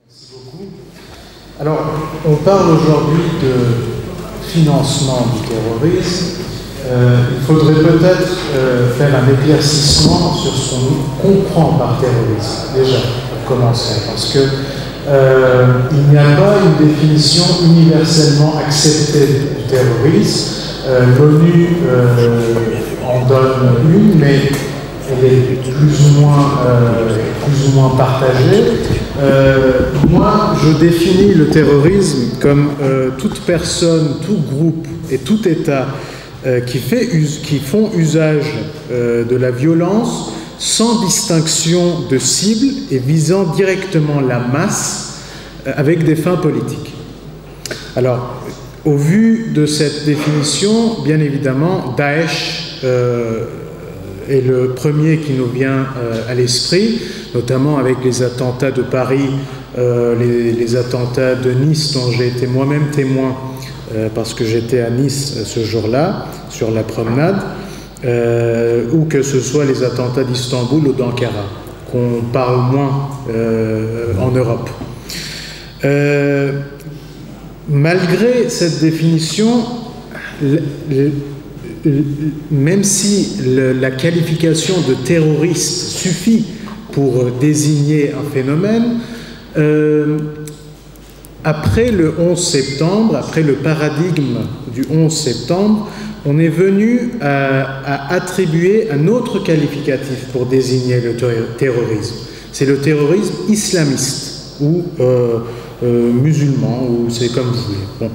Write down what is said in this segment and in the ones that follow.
Merci beaucoup. Alors, on parle aujourd'hui de financement du terrorisme. Il faudrait peut-être faire un éclaircissement sur ce qu'on comprend par terrorisme, déjà, pour commencer, parce que il n'y a pas une définition universellement acceptée du terrorisme. L'ONU en donne une, mais elle est plus ou moins partagée. Moi, je définis le terrorisme comme toute personne, tout groupe et tout État qui font usage de la violence sans distinction de cible et visant directement la masse avec des fins politiques. Alors, au vu de cette définition, bien évidemment, Daesh est le premier qui nous vient à l'esprit, notamment avec les attentats de Paris, les attentats de Nice, dont j'ai été moi-même témoin parce que j'étais à Nice ce jour-là, sur la promenade, ou que ce soit les attentats d'Istanbul ou d'Ankara, qu'on parle moins en Europe. Malgré cette définition, même si la qualification de terroriste suffit pour désigner un phénomène, après le 11 septembre, après le paradigme du 11 septembre, on est venu à attribuer un autre qualificatif pour désigner le terrorisme. C'est le terrorisme islamiste ou musulman, ou c'est comme vous voulez. Bon.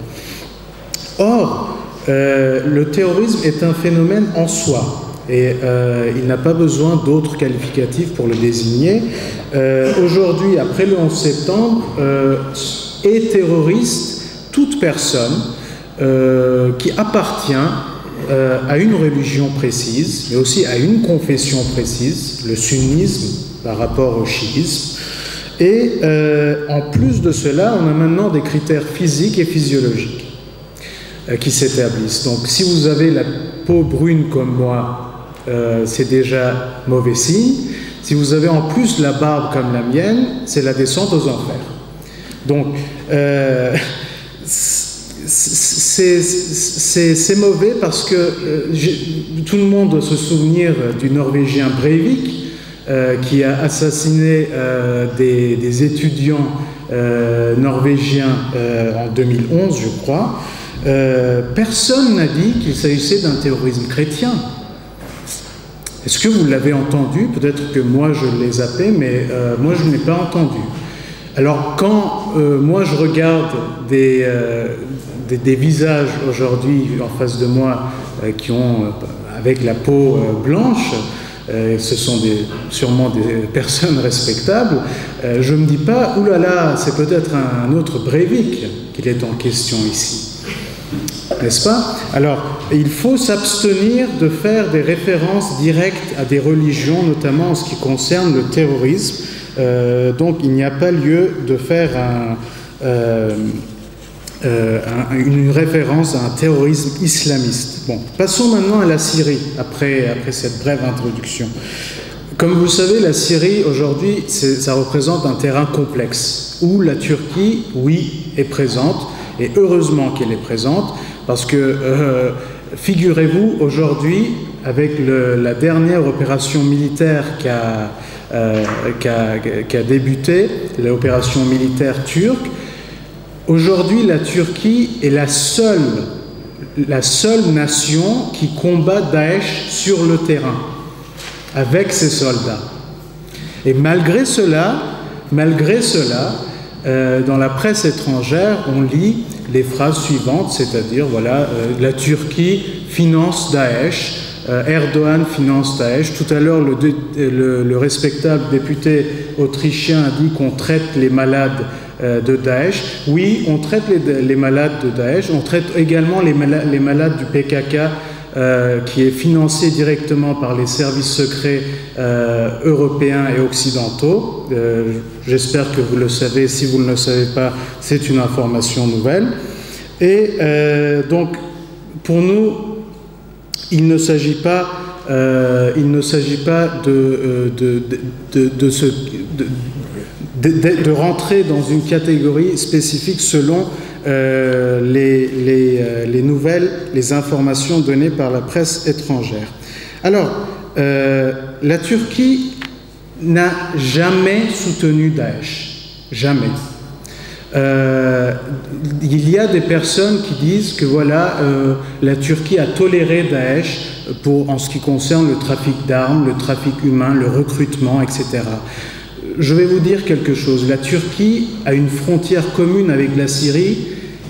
Or, le terrorisme est un phénomène en soi et il n'a pas besoin d'autres qualificatifs pour le désigner. Aujourd'hui, après le 11 septembre, est terroriste toute personne qui appartient à une religion précise, mais aussi à une confession précise, le sunnisme par rapport au chiisme. Et en plus de cela, on a maintenant des critères physiques et physiologiques qui s'établissent. Donc si vous avez la peau brune comme moi, c'est déjà mauvais signe. Si vous avez en plus la barbe comme la mienne, c'est la descente aux enfers. Donc c'est mauvais parce que tout le monde doit se souvenir du Norvégien Breivik, qui a assassiné des étudiants norvégiens en 2011, je crois. Personne n'a dit qu'il s'agissait d'un terrorisme chrétien. Est-ce que vous l'avez entendu? Peut-être que moi je l'ai zappé, mais moi je ne l'ai pas entendu. Alors quand moi je regarde des visages aujourd'hui en face de moi qui ont avec la peau blanche, ce sont sûrement des personnes respectables, je ne me dis pas, oulala, c'est peut-être un autre Breivik qu'il est en question ici. N'est-ce pas? Alors, il faut s'abstenir de faire des références directes à des religions, notamment en ce qui concerne le terrorisme. Donc, il n'y a pas lieu de faire une référence à un terrorisme islamiste. Bon, passons maintenant à la Syrie, après cette brève introduction. Comme vous le savez, la Syrie, aujourd'hui, ça représente un terrain complexe, où la Turquie, oui, est présente, et heureusement qu'elle est présente, parce que, figurez-vous, aujourd'hui, avec la dernière opération militaire qui a débuté, l'opération militaire turque, aujourd'hui, la Turquie est la seule nation qui combat Daesh sur le terrain, avec ses soldats. Et malgré cela, dans la presse étrangère, on lit les phrases suivantes, c'est-à-dire, voilà, la Turquie finance Daesh, Erdogan finance Daesh. Tout à l'heure, le respectable député autrichien a dit qu'on traite les malades de Daesh. Oui, on traite les malades de Daesh, on traite également les malades du PKK, qui est financé directement par les services secrets européens et occidentaux. J'espère que vous le savez. Si vous ne le savez pas, c'est une information nouvelle. Et donc, pour nous, il ne s'agit pas de rentrer dans une catégorie spécifique selon les nouvelles, les informations données par la presse étrangère. Alors, la Turquie n'a jamais soutenu Daesh. Jamais. Il y a des personnes qui disent que voilà, la Turquie a toléré Daesh en ce qui concerne le trafic d'armes, le trafic humain, le recrutement, etc. Je vais vous dire quelque chose. La Turquie a une frontière commune avec la Syrie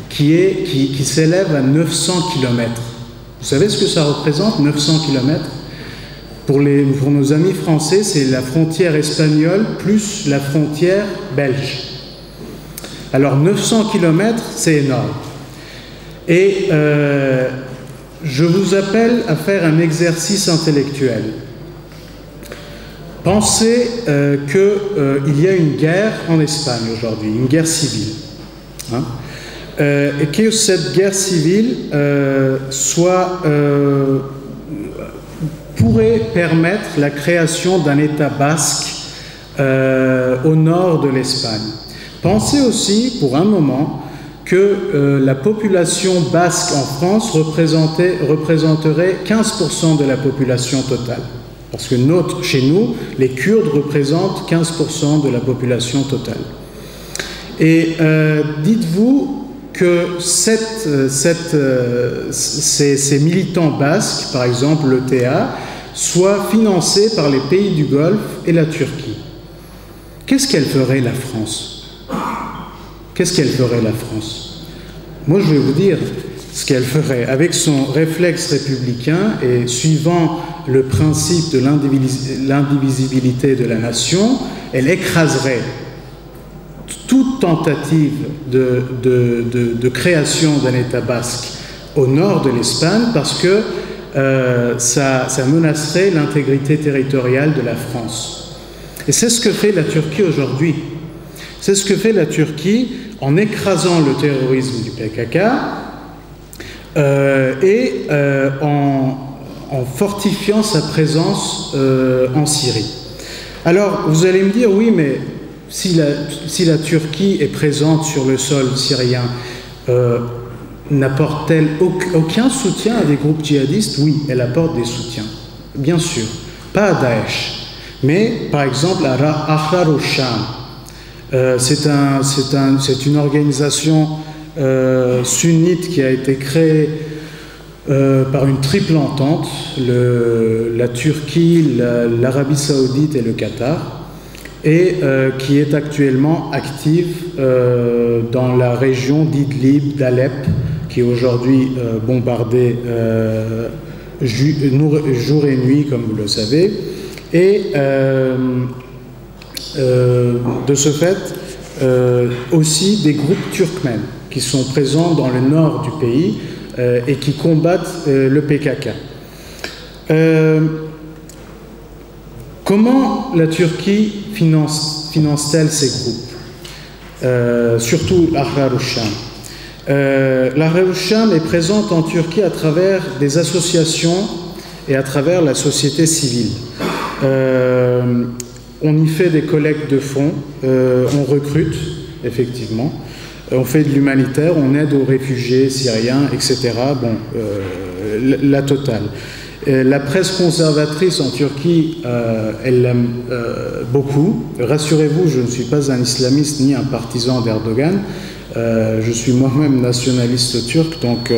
qui s'élève à 900 km. Vous savez ce que ça représente, 900 km? Pour nos amis français, c'est la frontière espagnole plus la frontière belge. Alors 900 km, c'est énorme. Et je vous appelle à faire un exercice intellectuel. Pensez qu'il y a une guerre en Espagne aujourd'hui, une guerre civile. Hein, et que cette guerre civile pourrait permettre la création d'un État basque au nord de l'Espagne. Pensez aussi, pour un moment, que la population basque en France représenterait 15% de la population totale. Parce que chez nous, les Kurdes représentent 15% de la population totale. Et dites-vous que ces militants basques, par exemple l'ETA, soient financés par les pays du Golfe et la Turquie. Qu'est-ce qu'elle ferait la France? Qu'est-ce qu'elle ferait la France? Moi, je vais vous dire ce qu'elle ferait. Avec son réflexe républicain et suivant le principe de l'indivisibilité de la nation, elle écraserait toute tentative de création d'un État basque au nord de l'Espagne parce que ça menacerait l'intégrité territoriale de la France. Et c'est ce que fait la Turquie aujourd'hui. C'est ce que fait la Turquie en écrasant le terrorisme du PKK et en fortifiant sa présence en Syrie. Alors, vous allez me dire, oui, mais si la Turquie est présente sur le sol syrien, n'apporte-t-elle aucun soutien à des groupes djihadistes? Oui, elle apporte des soutiens, bien sûr. Pas à Daesh, mais par exemple à Ahrar al-Sham. C'est une organisation sunnite qui a été créée par une triple entente, la Turquie, l'Arabie Saoudite et le Qatar, et qui est actuellement active dans la région d'Idlib, d'Alep, qui est aujourd'hui bombardée jour et nuit, comme vous le savez. Et de ce fait, aussi des groupes turkmènes qui sont présents dans le nord du pays et qui combattent le PKK. Comment la Turquie finance-t-elle ces groupes? Surtout Ahrar al-Sham. L'Ahrar al-Sham est présente en Turquie à travers des associations et à travers la société civile. On y fait des collectes de fonds, on recrute, effectivement, on fait de l'humanitaire, on aide aux réfugiés syriens, etc. Bon, la totale. La presse conservatrice en Turquie, elle l'aime beaucoup. Rassurez-vous, je ne suis pas un islamiste ni un partisan d'Erdogan. Je suis moi-même nationaliste turc, donc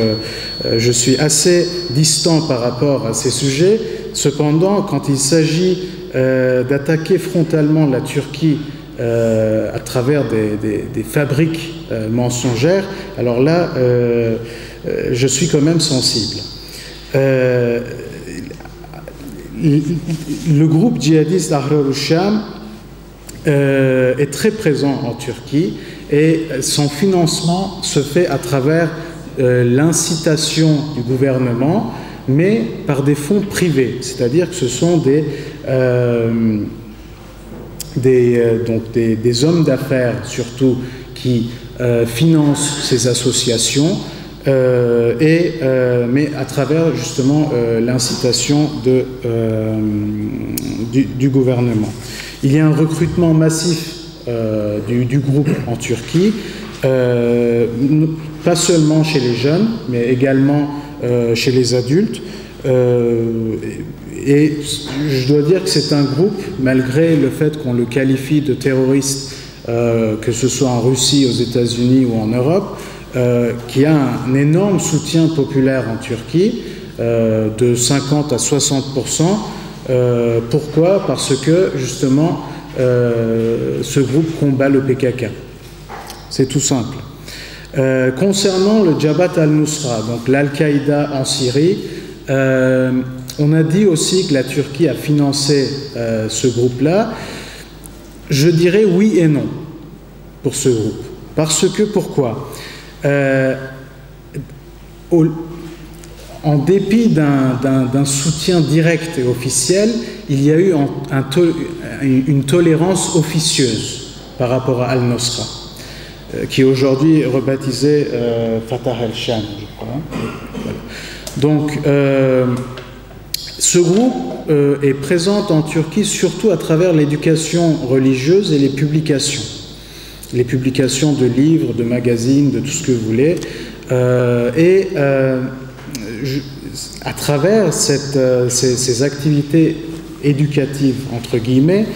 je suis assez distant par rapport à ces sujets. Cependant, quand il s'agit d'attaquer frontalement la Turquie à travers des fabriques mensongères, alors là, je suis quand même sensible. Le groupe djihadiste Ahrar al-Sham est très présent en Turquie et son financement se fait à travers l'incitation du gouvernement, mais par des fonds privés, c'est-à-dire que ce sont des hommes d'affaires surtout qui financent ces associations, mais à travers justement l'incitation du gouvernement. Il y a un recrutement massif du groupe en Turquie, pas seulement chez les jeunes, mais également chez les adultes. Et je dois dire que c'est un groupe, malgré le fait qu'on le qualifie de terroriste, que ce soit en Russie, aux États-Unis ou en Europe, qui a un énorme soutien populaire en Turquie, de 50 à 60%. Pourquoi? Parce que, justement, ce groupe combat le PKK. C'est tout simple. Concernant le Jabhat al-Nusra, donc l'Al-Qaïda en Syrie, on a dit aussi que la Turquie a financé ce groupe-là. Je dirais oui et non pour ce groupe. Parce que, pourquoi? En dépit d'un soutien direct et officiel, il y a eu une tolérance officieuse par rapport à Al-Nusra, qui est aujourd'hui rebaptisé Fatah al-Sham, je crois. Voilà. Donc, ce groupe est présent en Turquie surtout à travers l'éducation religieuse et les publications de livres, de magazines, de tout ce que vous voulez, à travers ces activités éducatives, entre guillemets,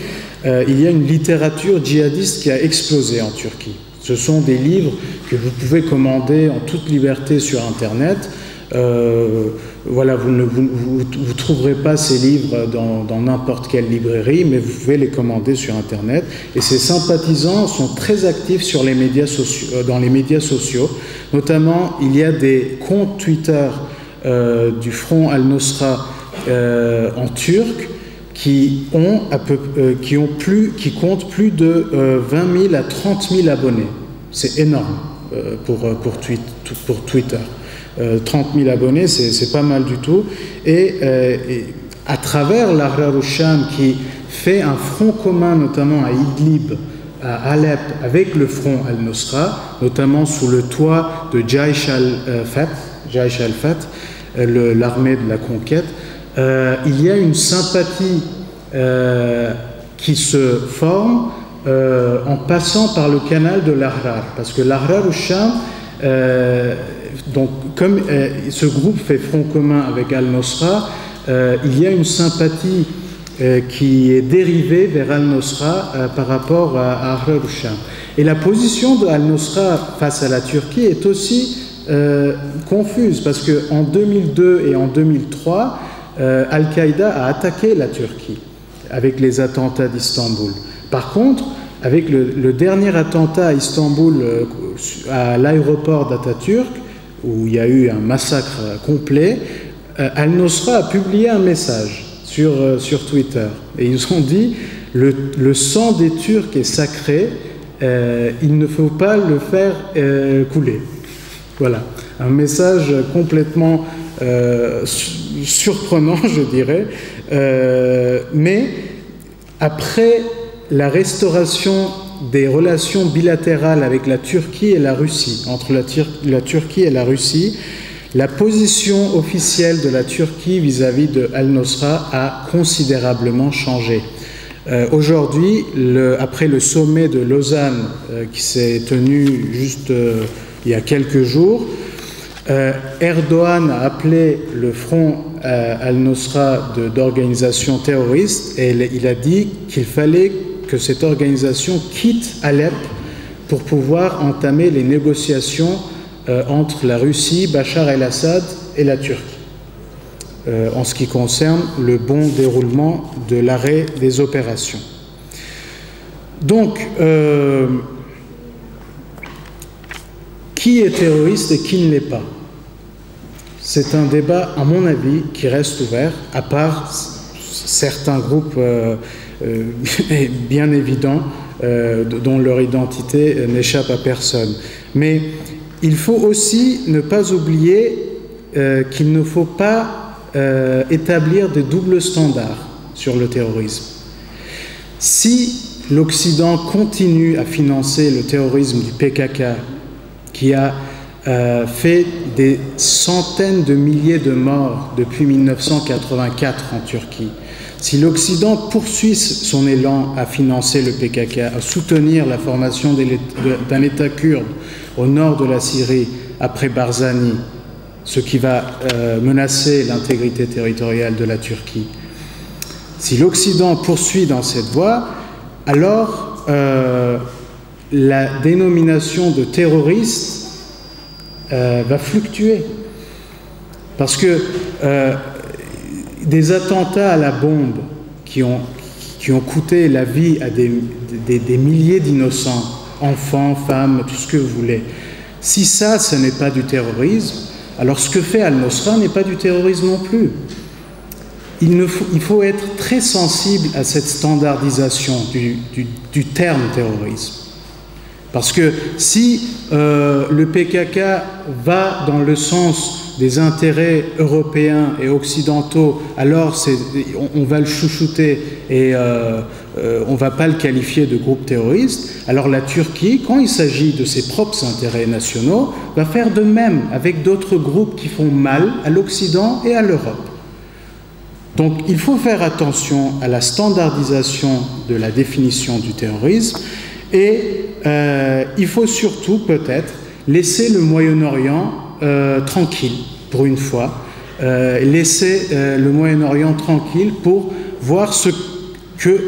il y a une littérature djihadiste qui a explosé en Turquie. Ce sont des livres que vous pouvez commander en toute liberté sur Internet. Voilà, vous ne trouverez pas ces livres dans n'importe quelle librairie, mais vous pouvez les commander sur Internet. Et ces sympathisants sont très actifs sur les médias sociaux, dans les médias sociaux. Notamment, il y a des comptes Twitter du Front al-Nusra en turc qui comptent plus de 20 000 à 30 000 abonnés. C'est énorme pour Twitter. 30 000 abonnés, c'est pas mal du tout. Et à travers l'Ahrar al-Sham, qui fait un front commun, notamment à Idlib, à Alep, avec le front al-Nusra, notamment sous le toit de Jaish al-Fath, l'armée de la conquête, il y a une sympathie qui se forme en passant par le canal de l'Ahrar. Parce que l'Ahrar al-Sham, donc, comme ce groupe fait front commun avec Al-Nusra, il y a une sympathie qui est dérivée vers Al-Nusra par rapport à Ahrar al-Sham. Et la position de Al-Nusra face à la Turquie est aussi confuse, parce qu'en 2002 et en 2003, Al-Qaïda a attaqué la Turquie avec les attentats d'Istanbul. Par contre, avec le dernier attentat à Istanbul, à l'aéroport d'Atatürk, où il y a eu un massacre complet, Al-Nusra a publié un message sur Twitter. Et ils ont dit « Le sang des Turcs est sacré, il ne faut pas le faire couler ». Voilà, un message complètement surprenant, je dirais. Mais après la restauration des relations bilatérales avec la Turquie et la Russie, entre la Turquie et la Russie, la position officielle de la Turquie vis-à-vis de Al-Nusra a considérablement changé. Aujourd'hui, après le sommet de Lausanne qui s'est tenu juste il y a quelques jours, Erdogan a appelé le front Al-Nusra d'organisation terroriste et il a dit qu'il fallait que cette organisation quitte Alep pour pouvoir entamer les négociations entre la Russie, Bachar el-Assad et la Turquie, en ce qui concerne le bon déroulement de l'arrêt des opérations. Donc, qui est terroriste et qui ne l'est pas? C'est un débat, à mon avis, qui reste ouvert, à part certains groupes bien évidents dont leur identité n'échappe à personne. Mais il faut aussi ne pas oublier qu'il ne faut pas établir de doubles standards sur le terrorisme. Si l'Occident continue à financer le terrorisme du PKK, qui a fait des centaines de milliers de morts depuis 1984 en Turquie, Si l'Occident poursuit son élan à financer le PKK, à soutenir la formation d'un État kurde au nord de la Syrie après Barzani, ce qui va menacer l'intégrité territoriale de la Turquie, si l'Occident poursuit dans cette voie, alors la dénomination de terroriste va fluctuer. Parce que des attentats à la bombe qui ont coûté la vie à des milliers d'innocents, enfants, femmes, tout ce que vous voulez, si ça, ce n'est pas du terrorisme, alors ce que fait Al-Nosra n'est pas du terrorisme non plus. Il faut être très sensible à cette standardisation du terme terrorisme. Parce que si le PKK va dans le sens des intérêts européens et occidentaux, alors on va le chouchouter et on ne va pas le qualifier de groupe terroriste. Alors la Turquie, quand il s'agit de ses propres intérêts nationaux, va faire de même avec d'autres groupes qui font mal à l'Occident et à l'Europe. Donc il faut faire attention à la standardisation de la définition du terrorisme et il faut surtout peut-être laisser le Moyen-Orient tranquille pour une fois, laisser le Moyen-Orient tranquille pour voir ce que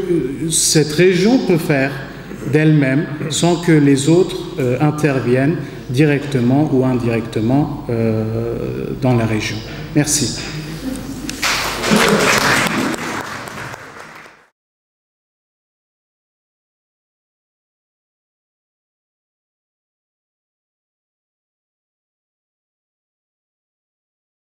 cette région peut faire d'elle-même sans que les autres interviennent directement ou indirectement dans la région. Merci.